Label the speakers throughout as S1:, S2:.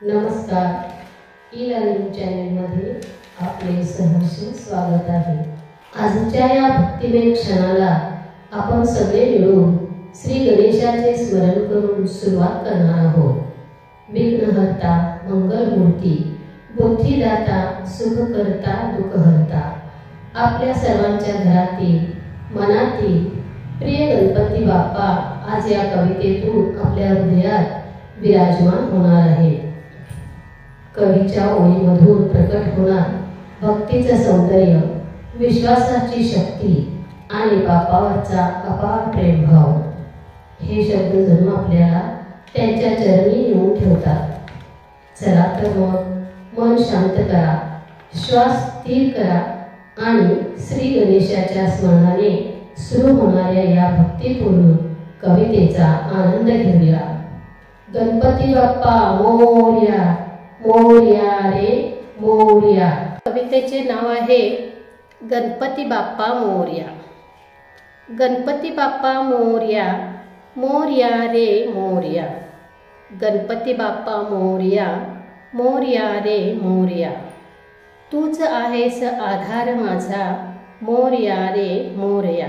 S1: नमस्कार, e learning चॅनलमध्ये आपले सहर्ष स्वागत आहे। आजच्या या भक्तिमय क्षणाला आपण सगळे मिळून श्री गणेशाचे स्मरण करून सुरुवात करणार आहोत। विघ्नहर्ता, मंगलमूर्ती, बुद्धिदाता, सुखकर्ता, दुःखहर्ता, आपल्या सर्वांच्या घरातील मनातील प्रिय गणपती बाप्पा आज या कवितेतून आपल्या हृदयात विराजमान होणार आहेत। कवीच्या ओळीमधून प्रकट होणार भक्तीचं सौंदर्य, विश्वासाची शक्ती आणि बाप्पावरचा अपार प्रेमभाव। हे शब्द जणू आपल्याला त्यांच्या चरणी नेऊन ठेवतात। चला तर मग मन शांत करा, श्वास स्थिर करा आणि श्री गणेशाच्या स्मरणाने सुरू होणाऱ्या या भक्तिपूर्ण कवितेचा आनंद घेऊया। गणपती बाप्पा मोरया, मोरया रे मोरया। कवितेचे नाव आहे गणपती बाप्पा मोरया। गणपती बाप्पा मोरया, मोरया रे मोरया। गणपती बाप्पा मोरया, मोरया रे मोरया। तूच आहेस आधार माझा, मोरया रे मोरया।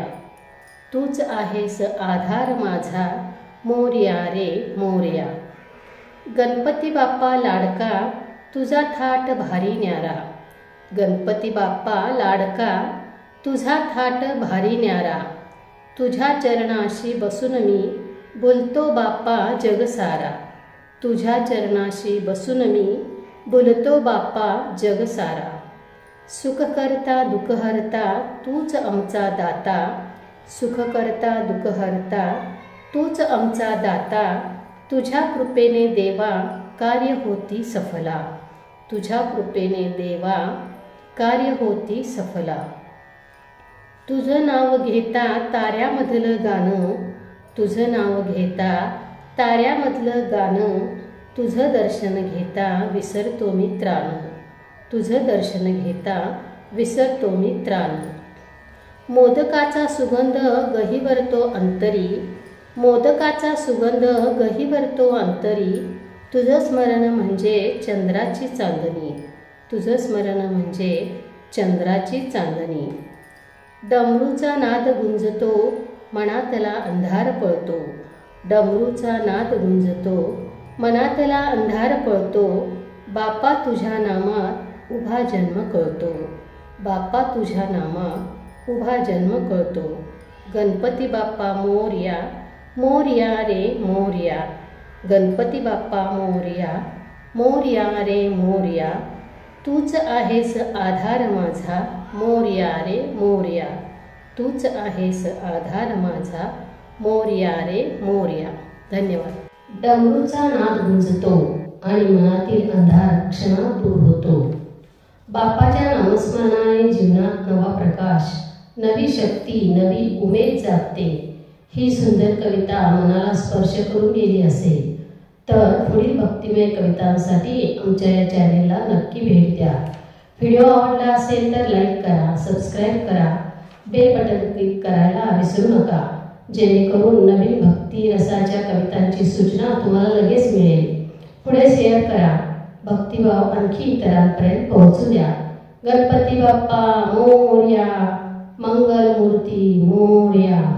S1: तूच आहेस आधार माझा, मोरया रे मोरया। गणपती बाप्पा लाडका, तुझा थाट भारी न्यारा। गणपती बाप्पा लाडका, तुझा थाट भारी न्यारा। तुझ्या चरणाशी बसून मी बोलतो बाप्पा जग सारा। तुझ्या चरणाशी बसून मी बोलतो बाप्पा जग सारा। सुख करता दुःख हरता, तूच आमचा दाता। सुख करता दुःख हरता, तूच आमचा दाता। तुझ्या कृपेने देवा कार्य होती सफला। तुझ्या कृपेने देवा कार्य होती सफला। तुझं नाव घेता ताऱ्यामधलं गाणं, तुझं नाव घेता ताऱ्यामधलं गाणं। तुझं दर्शन घेता विसरतो मी त्राण। तुझं दर्शन घेता विसरतो मी त्राण। मोदकाचा सुगंध गहिवरतो अंतरी। मोदकाचा सुगंध गहिवरतो अंतरी। तुझं स्मरण म्हणजे चंद्राची चांदणी। तुझं स्मरण म्हणजे चंद्राची चांदणी। डमरूचा नाद गुंजतो, मनातला अंधार पळतो। डमरूचा नाद गुंजतो, मनातला अंधार पळतो। बाप्पा तुझ्या नामात उभा जन्म कळतो। बाप्पा तुझ्या नामात उभा जन्म कळतो। गणपती बाप्पा मोरया, मोरया रे मोरया। गणपती बाप्पा मोरया, मोरया रे मोरया। तूच आहेस आधार माझा, मोरया रे मोरया। तूच आहेस आधार माझा, मोरया रे मोरया। धन्यवाद। डमरूचा नाद गुंजतो आणि मनातील अंधार क्षणात दूर होतो। बाप्पाच्या नामस्मरणाने जीवनात नवा प्रकाश, नवी शक्ती, नवी उमेद जागते। ही सुंदर कविता मनाला स्पर्श करून गेली असेल तर पुढील भक्तिमय कवितांसाठी आमच्या या चॅनेलला नक्की भेट द्या। व्हिडिओ आवडला असेल तर लाईक करा, सबस्क्राईब करा, बेल बटन क्लिक करायला विसरू नका, जेणेकरून नवीन भक्ती रसाच्या कवितांची सूचना तुम्हाला लगेच मिळेल। पुढे शेअर करा, भक्तिभाव आणखी इतरांपर्यंत पोहोचू द्या। गणपती बाप्पा मोरया, मंगलमूर्ती मोरया।